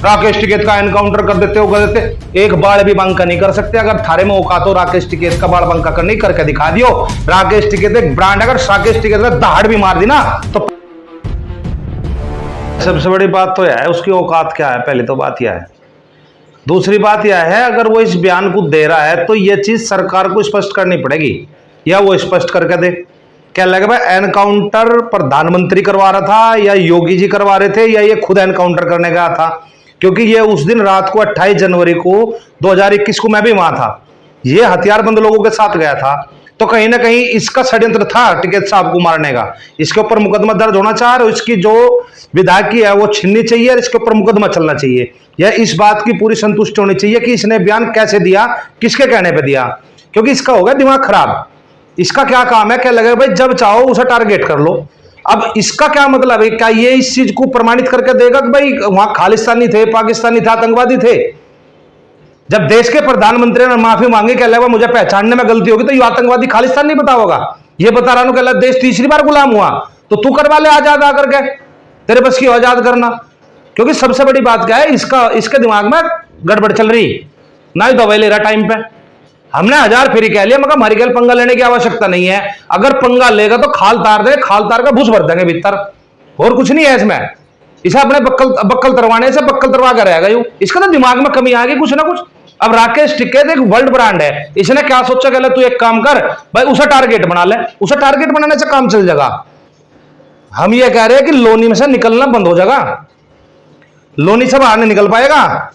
राकेश टिकैत का एनकाउंटर कर देते हो, कर देते। एक बाल भी बंका नहीं कर सकते। अगर थारे में औकात हो राकेश टिकैत का बाल बंका करने करके दिखा दियो। राकेश टिकैत एक ब्रांड, अगर राकेश टिकैत का दहाड़ भी मार दी ना तो सबसे बड़ी बात तो यह है उसकी औकात क्या है। पहली तो बात यह है। दूसरी बात यह है, अगर वो इस बयान को दे रहा है तो यह चीज सरकार को स्पष्ट करनी पड़ेगी, या वो स्पष्ट करके दे। क्या लगे भाई, एनकाउंटर प्रधानमंत्री करवा रहा था या योगी जी करवा रहे थे, या ये खुद एनकाउंटर करने गया था? क्योंकि ये उस दिन रात को 28 जनवरी को 2021 को मैं भी वहां था, ये हथियारबंद लोगों के साथ गया था। तो कहीं ना कहीं इसका षड्यंत्र था टिकैत साहब को मारने का। इसके ऊपर मुकदमा दर्ज होना चाहिए और इसकी जो विधायकी है वो छीननी चाहिए और इसके ऊपर मुकदमा चलना चाहिए। या इस बात की पूरी संतुष्टि होनी चाहिए कि इसने बयान कैसे दिया, किसके कहने पे दिया, क्योंकि इसका होगा दिमाग खराब। इसका क्या काम है, क्या लगेगा भाई जब चाहो उसे टारगेट कर लो। अब इसका क्या मतलब है, क्या ये इस चीज को प्रमाणित करके देगा कि भाई वहां खालिस्तानी थे, पाकिस्तानी थे, आतंकवादी थे? जब देश के प्रधानमंत्री ने माफी मांगी, क्या लगा मुझे पहचानने में गलती होगी, तो ये आतंकवादी खालिस्तान नहीं बता होगा। ये बता रहा हूं कि देश तीसरी बार गुलाम हुआ, तो तू करवा ले आजाद आकर के, तेरे बस की आजाद करना। क्योंकि सबसे बड़ी बात क्या है, इसके दिमाग में गड़बड़ चल रही ना, ही दवाई ले रहा टाइम पे। हमने 1000 फेरी कह लिया, मगर हमारी गल पंगा लेने की आवश्यकता नहीं है। अगर पंगा लेगा तो खाल तार दे, खाल तार का भूस भर देंगे भीतर, और कुछ नहीं है इसमें। इसे अपने बक्कल तरवाने से बक्कल तरवा कर रहेगा यू। इसका तो दिमाग में कमी आ गई कुछ ना कुछ। अब राकेश टिकैत एक वर्ल्ड ब्रांड है, इसने क्या सोचा, कहले तू एक काम कर भाई, उसे टारगेट बना ले। उसे टारगेट बनाने से काम चल जाएगा। हम ये कह रहे हैं कि लोनी में से निकलना बंद हो जाएगा, लोनी से बाहर नहीं निकल पाएगा।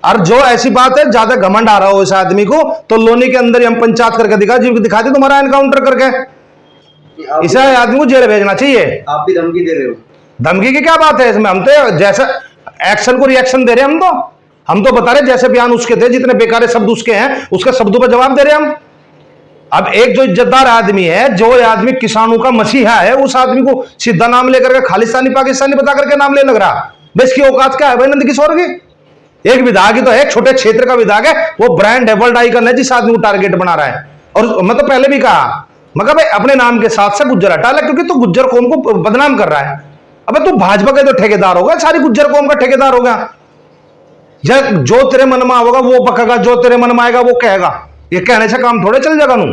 और जो ऐसी बात है, ज्यादा घमंड आ रहा हो इस आदमी को, तो लोनी के अंदर ही हम पंचायत करके दिखा दी तुम्हारा एनकाउंटर करके। इसे आदमी को जेल भेजना चाहिए। आप भी धमकी दे रहे हो। धमकी की क्या बात है इसमें? हम तो जैसे एक्शन को रिएक्शन दे रहे हैं। हम तो बता रहे जैसे बयान उसके थे, जितने बेकार शब्द उसके हैं, उसके शब्दों पर जवाब दे रहे हैं हम। अब एक जो इज्जतदार आदमी है, जो आदमी किसानों का मसीहा है, उस आदमी को सीधा नाम लेकर के खालिस्तानी पाकिस्तानी बता करके नाम ले लग रहा। भाई इसकी औकात क्या है भाई नंद किशोर की? एक विधायक ही तो है, छोटे क्षेत्र का विधायक है, वो ब्रांड है, वर्ल्ड आइकन है, जिस आदमी को टारगेट बना रहा है। और मैं तो पहले भी कहा, मगर भाई अपने नाम के साथ से गुज्जर हटा ले, क्योंकि तू गुज्जर कौम को बदनाम कर रहा है। अब तू भाजपा के तो ठेकेदार होगा, सारी गुज्जर कौम का ठेकेदार होगा। जो तेरे मन में होगा वो पकेगा, जो तेरे मन में आएगा वो कहेगा। ये कहने से काम थोड़े चल जाएगा। नू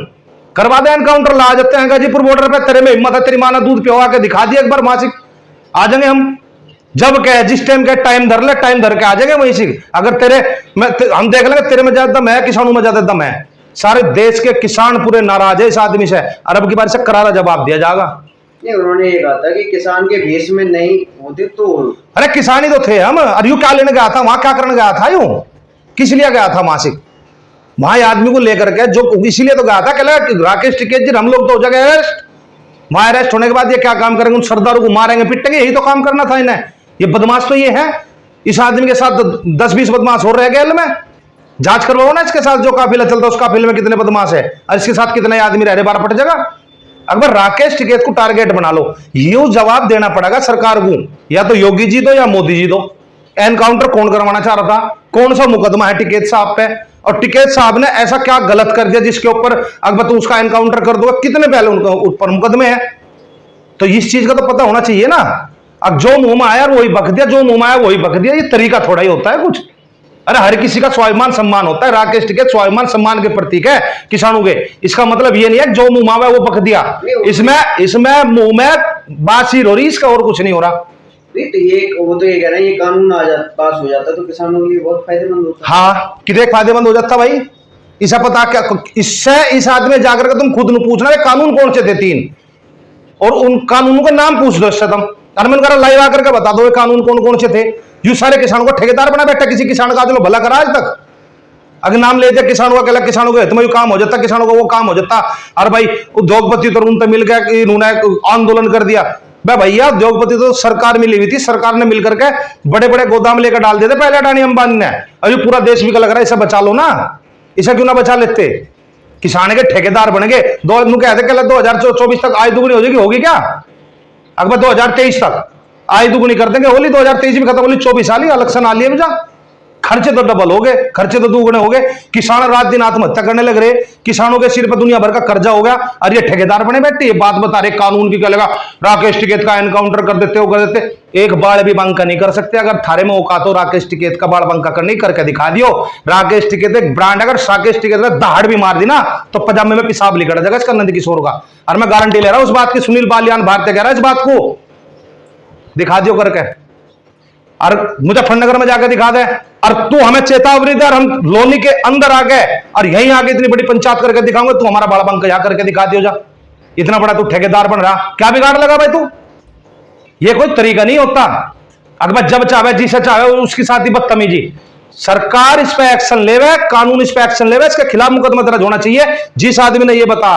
करवा दे एनकाउंटर, ला जाते हैं गाजीपुर बॉर्डर पे। तेरे में हिम्मत है, तेरी मां ने दूध पिवा के दिखा दिया एक बार, मासिक आ जाएंगे हम। जब कहे जिस टाइम के टाइम धर ले, टाइम धर के आ जाएंगे वहीं से। अगर हम देख लेंगे तेरे में ज्यादा दम है, किसानों में ज्यादा दम है। सारे देश के किसान पूरे नाराज है इस आदमी से, अरब की बार से करारा जवाब दिया जाएगा। नहीं, उन्होंने ये कहा था कि किसान के भेष में नहीं होते तो। अरे किसान ही तो थे हम। अरे यू क्या लेने गया था वहां, क्या करने गया था? यूं किस लिए गया था मासिक वहां आदमी को लेकर के? जो इसीलिए तो गया था, कहला राकेश टिकैत जी हम लोग तो हो जाएंगे अरेस्ट। वहां अरेस्ट होने के बाद ये क्या काम करेंगे? उन सरदारों को मारेंगे, पिटेंगे, यही तो काम करना था इन्हें। ये बदमाश तो ये है। इस आदमी के साथ 10-20 बदमाश हो रहे हैं जेल में। जांच करवाओ ना इसके साथ जो काफिला चलता है, उस काफिले में कितने बदमाश है और इसके साथ कितने आदमी रह रहे, बार पट जाएगा। अगर राकेश टिकैत को टारगेट बना लो, ये जवाब देना पड़ेगा सरकार को, या तो योगी जी दो या मोदी जी दो। एनकाउंटर कौन करवाना चाह रहा था? कौन सा मुकदमा है टिकैत साहब पे? और टिकैत साहब ने ऐसा क्या गलत कर दिया जिसके ऊपर अगर तुम उसका एनकाउंटर कर दोगे? कितने पहले उनका ऊपर मुकदमे हैं? तो इस चीज का तो पता होना चाहिए ना। अब जो मुंह में आया वही बक दिया, जो मुंह में आया वही बक दिया। ये तरीका थोड़ा ही होता है कुछ। अरे हर किसी का स्वाभिमान सम्मान होता है। राकेश टिकैत स्वाभिमान सम्मान के प्रतीक है किसानों के। इसका मतलब ये नहीं है जो मुंह में वो बक दिया। इसमें मुंह में बातचीत हो रही, इसका और कुछ नहीं हो रहा। नहीं तो ये वो तो ये कह रहे हैं, ये कानून पास हो जाता तो किसानों के लिए बहुत फायदेमंद होता। हाँ, कितने फायदेमंद हो जाता भाई। इसे पता क्या, इससे इस आदमी जाकर के तुम खुद न पूछना कानून कौन से थे 3, और उन कानूनों का नाम पूछ दो इससे तुम। अरमन करा लाइव आकर के बता दो कानून कौन कौन से थे। यू सारे किसानों को ठेकेदार बना बैठा, किसी किसान का आज भला करा आज तक? अगर नाम लेते किसानों का, कहला किसानों का तुम्हें काम हो जाता, किसानों का वो काम हो जाता। और भाई उद्योगपति तो उनसे मिल गया, इन्होंने आंदोलन कर दिया। भैया उद्योगपति तो सरकार मिली हुई थी, सरकार ने मिलकर के बड़े बड़े गोदाम लेकर डाल दिए थे पहले अडानी अंबानी ने। अभी पूरा देश भी लग रहा है इसे बचा लो ना, इसे क्यों ना बचा लेते? किसान के ठेकेदार बन गए। 2024 तक आय दुगुनी हो जाएगी, होगी क्या? अकबर 2023 तक आय दुगुनी कर देंगे, होली 2023 में खत्म, होली 24 साल ही इलेक्शन आ लिए जा खर्चे तो डबल हो गए, खर्चे तो दुगने हो गए। किसान रात दिन आत्महत्या करने लग रहे, किसानों के सिर पर दुनिया भर का कर्जा हो गया, और ये ठेकेदार बने बैठे, ये बात बता रहे कानून की क्या लगा, राकेश टिकैत का एनकाउंटर कर देते हो, कर देते। एक बाढ़ भी बंका नहीं कर सकते। अगर थारे में औकात हो राकेश टिकैत का बाढ़ बंका करने करके दिखा दियो। राकेश टिकैत एक ब्रांड, अगर राकेश टिकैत का दहाड़ भी मार दी ना तो पजामे में पिसाब लिखा जाएगा इसका नंद किशोर का। और मैं गारंटी ले रहा हूं उस बात की, सुनील बालियान भारतीय कह रहा है इस बात को, दिखा दियो करके, और मुजफ्फरनगर में जाकर दिखा दे। और तू हमें चेतावनी दे और हम लोनी के अंदर आ गए और यहीं आगे इतनी बड़ी पंचायत करके दिखाऊंगा, तू हमारा बड़ा बंक यहां करके दिखा दियो जा। इतना बड़ा तू ठेकेदार बन रहा, क्या बिगाड़ लगा भाई तू? ये कोई तरीका नहीं होता। अगर जब चाहे जिसे चाहे उसके साथ ही बदतमीजी। सरकार इस पे एक्शन लेवे, कानून इस पे एक्शन लेवे, इसके खिलाफ मुकदमा दर्ज होना चाहिए जिस आदमी ने ये बता,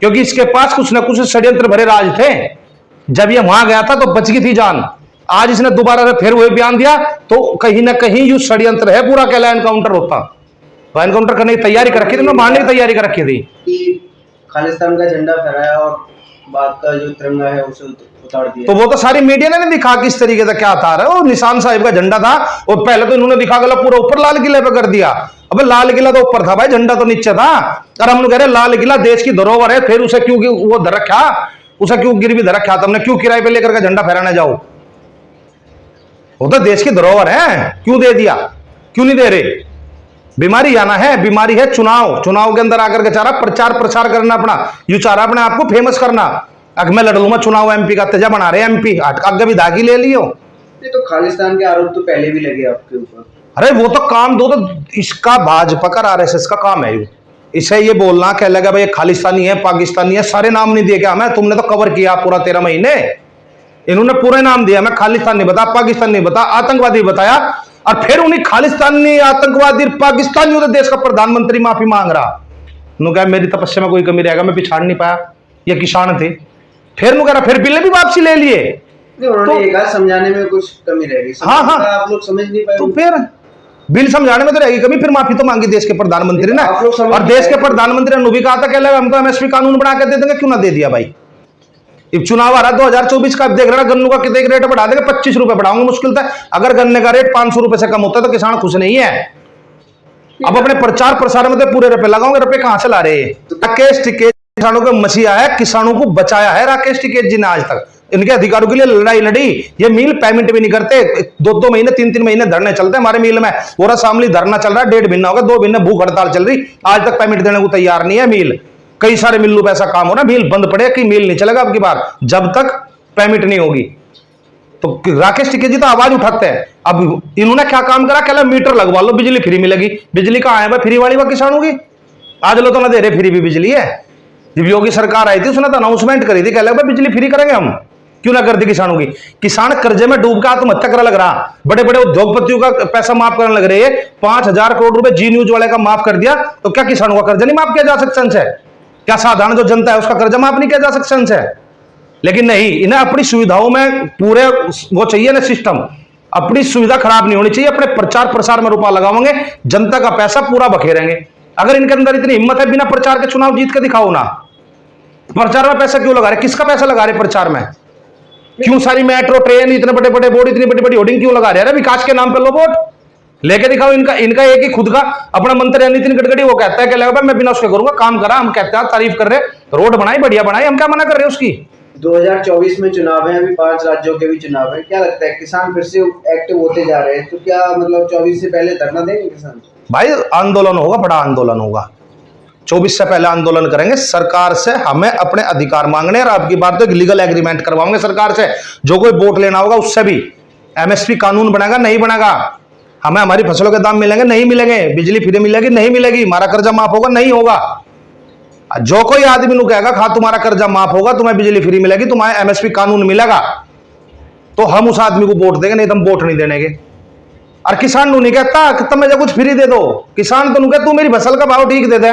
क्योंकि इसके पास कुछ ना कुछ षड्यंत्र भरे राज थे। जब ये वहां गया था तो बच गई थी जान, आज इसने दोबारा फिर वही बयान दिया तो कहीं ना कहीं यू षड्यंत्र है पूरा। कहला एनकाउंटर होता तो एनकाउंटर करने की तैयारी कर रखी थी, मारने की तैयारी कर रखी थी कि खालिस्तान का झंडा फहराया और बात का जो तिरंगा है उसे उतार दिया। तो वो तो सारी मीडिया ने नहीं दिखा किस तरीके से क्या था। वो निशान साहिब का झंडा था और पहले तो इन्होंने दिखा गला पूरा ऊपर लाल किले पे कर दिया। अबे लाल किला तो ऊपर था भाई, झंडा तो नीचे था। और हम लोग कह रहे लाल किला देश की धरोहर है, फिर उसे क्यों वो धर रखा, उसे क्यों गिरवी धर रखा तुमने, क्यों किराए पे लेकर के झंडा फहराने जाओ? वो तो देश की धरोहर है, क्यों दे दिया, क्यों नहीं दे रहे? बीमारी आना है, बीमारी है चुनाव, चुनाव के अंदर आकर के चारा प्रचार प्रसार करना अपना, यू चारा अपने आपको फेमस करना। अगर मैं लड़ लूंगा चुनाव एमपी का, तेजा बना रहे एमपी, आगे भी दागी ले लियो। नहीं तो खालिस्तान के आरोप तो पहले भी लगे आपके ऊपर। अरे वो तो काम दो, तो इसका भाजपा का आरएसएस का काम है इसे ये बोलना कह लगा भाई खालिस्तानी है, पाकिस्तानी है, सारे नाम नहीं दिए क्या हमें? तुमने तो कवर किया पूरा 13 महीने, इन्होंने पूरे नाम दिया, मैं खालिस्तान नहीं बता, पाकिस्तान नहीं बता, आतंकवादी बताया। और फिर उन्हें खालिस्तानी, आतंकवादी, पाकिस्तानी तो देश का प्रधानमंत्री माफी मांग रहा। कहा मेरी तपस्या में कोई कमी रहेगा, मैं पिछाड़ नहीं पाया, ये किसान थे। फिर कह रहा फिर बिल भी वापसी ले लिए। उन्होंने ये कहा समझाने में कुछ कमी रहेगी। हाँ हाँ, आप लोग समझ नहीं पाए तो फिर बिल समझाने में तो रहेगी कमी, फिर माफी तो मांगी देश के प्रधानमंत्री ने। और देश के प्रधानमंत्री ने भी कहा था कि हम तो एमएसपी कानून बना के दे देंगे, क्यों ना दे दिया भाई? चुनाव आ रहा 2024 का, देख रहा गन्नू का कितने रेट बढ़ा देंगे, 25 रुपए बढ़ाऊंगे मुश्किल था। अगर गन्ने का रेट 500 रुपए से कम होता है तो किसान खुश नहीं है। अब अपने प्रचार प्रसार में तो पूरे रुपए लगाओगे, रुपए कहां से ला रहे हैं? राकेश टिकैत किसानों को मसीहा है, किसानों को बचाया है राकेश टिकैत जी ने आज तक, इनके अधिकारों के लिए लड़ाई लड़ी। ये मिल पेमेंट भी नहीं करते, 2-2 महीने 3-3 महीने धरने चलते हैं हमारे मिल में। पूरा शामली धरना चल रहा है, 1.5 महीना होगा, 2 महीने भूख हड़ताल चल रही, आज तक पेमेंट देने को तैयार नहीं है मिल। कई सारे मिलों पे ऐसा काम हो रहा है, मिल बंद पड़े कि मिल नहीं चलेगा अब की बार जब तक पेमेंट नहीं होगी। तो राकेश टिकैत जी तो आवाज उठाते हैं। अब इन्होंने क्या काम करा, कहला मीटर लगवा लो, बिजली फ्री मिलेगी। बिजली कहां है भाई फ्री वाली? वह किसानों की आज लो तो ना दे रहे, फ्री भी बिजली है। जब योगी सरकार आई थी उसने तो अनाउंसमेंट करी थी, कहला भाई बिजली फ्री करेंगे हम, क्यों ना कर दी किसानों की? किसान कर्जे में डूब के आत्महत्या करने लग रहा, बड़े बड़े उद्योगपतियों का पैसा माफ करने लग रहे हैं। 5000 करोड़ रुपए जी न्यूज वाले का माफ कर दिया, तो क्या किसानों का कर्जा नहीं माफ किया जा सकता है? क्या साधारण जो जनता है उसका कर्जा माफ नहीं किया जा सकता है? लेकिन नहीं, इन्हें अपनी सुविधाओं में पूरे वो चाहिए ना सिस्टम, अपनी सुविधा खराब नहीं होनी चाहिए। अपने प्रचार प्रसार में रुपया लगाओगे, जनता का पैसा पूरा बखेरेंगे। अगर इनके अंदर इतनी हिम्मत है, बिना प्रचार के चुनाव जीत के दिखाओ ना। प्रचार में पैसा क्यों लगा रहे? किसका पैसा लगा रहे प्रचार में? क्यों सारी मेट्रो ट्रेन, इतने बड़े बड़े बोर्ड, इतनी बड़ी बड़ी होर्डिंग क्यों लगा रहे हैं? विकास के नाम पर लो वोट लेके दिखाओ। इनका एक ही खुद का अपना मंत्री नितिन गडकरी, वो कहता है कि लगा मैं बिना उसके करूंगा, काम करा, हम कहते हैं तारीफ कर रहे, रोड बनाई बढ़िया बनाई, हम क्या मना कर रहे हैं उसकी? 2024 में चुनाव है, अभी 5 राज्यों के भी चुनाव है। क्या लगता है किसान फिर से एक्टिव होते जा रहे हैं, तो क्या मतलब 24 से पहले धरना देंगे किसान? भाई आंदोलन होगा, बड़ा आंदोलन होगा। 24 से पहले आंदोलन करेंगे। सरकार से हमें अपने अधिकार मांगने, और आपकी बात तो लीगल एग्रीमेंट करवाओगे सरकार से। जो कोई वोट लेना होगा उससे भी एमएसपी कानून बनेगा, नहीं बनेगा, हमें हमारी फसलों के दाम मिलेंगे, नहीं मिलेंगे, बिजली फ्री मिलेगी, नहीं मिलेगी, हमारा कर्जा माफ होगा, नहीं होगा। जो कोई आदमी नु कहेगा खा तुम्हारा कर्जा माफ होगा, तुम्हें बिजली फ्री मिलेगी, तुम्हें एमएसपी कानून मिलेगा, तो हम उस आदमी को वोट देंगे, नहीं तो हम वोट नहीं देंगे। और किसान नु नहीं कहता कि तुम्हें जो कुछ फ्री दे दो, किसान तो नु कहता तू मेरी फसल का भाव ठीक दे दे,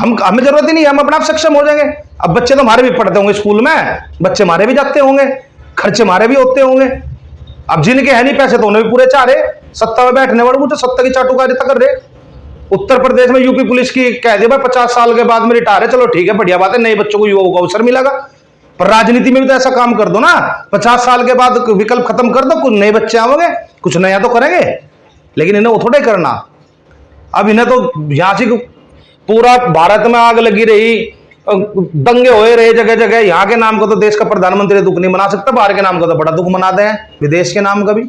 हमें जरूरत ही नहीं, हम अपने आप सक्षम हो जाएंगे। अब बच्चे तो हमारे भी पढ़ते होंगे स्कूल में, बच्चे हमारे भी जाते होंगे, खर्चे हमारे भी होते होंगे। अब जिनके है नहीं पैसे तो उन्हें भी पूरे चाह रहे, सत्ता में बैठने वाले तो सत्ता की चाटुकारिता कर रहे। उत्तर प्रदेश में यूपी पुलिस की कह दिया भाई 50 साल के बाद में रिटायर है, चलो ठीक है, बढ़िया बात है, नए बच्चों को युवाओं को अवसर मिलेगा। पर राजनीति में भी तो ऐसा काम कर दो ना, 50 साल के बाद विकल्प खत्म कर दो, कुछ नए बच्चे आओगे, कुछ नया तो करेंगे। लेकिन इन्हें वो थोड़ा ही करना। अब इन्हें तो यहाँ से पूरा भारत में आग लगी रही, दंगे होए रहे जगह जगह, यहाँ के नाम को तो देश का प्रधानमंत्री दुख नहीं मना सकता, बाहर के नाम को तो बड़ा दुख मनाते हैं, विदेश के नाम का भी।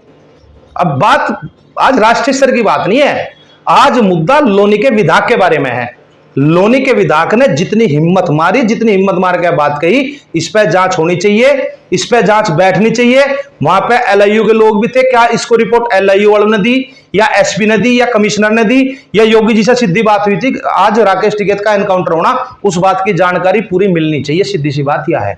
अब बात आज राष्ट्रीय स्तर की बात नहीं है, आज मुद्दा लोनी के विधायक के बारे में है। लोनी के विधायक ने जितनी हिम्मत मारी, जितनी हिम्मत मार के बात कही, इस पे जांच होनी चाहिए, इस पे जांच बैठनी चाहिए। वहां पे एलआईयू के लोग भी थे, क्या इसको रिपोर्ट एलआईयू वालों ने दी या एसपी ने दी या कमिश्नर ने दी या योगी जी से सीधी बात हुई थी? आज राकेश टिकैत का एनकाउंटर होना, उस बात की जानकारी पूरी मिलनी चाहिए, सीधी सी बात यह है।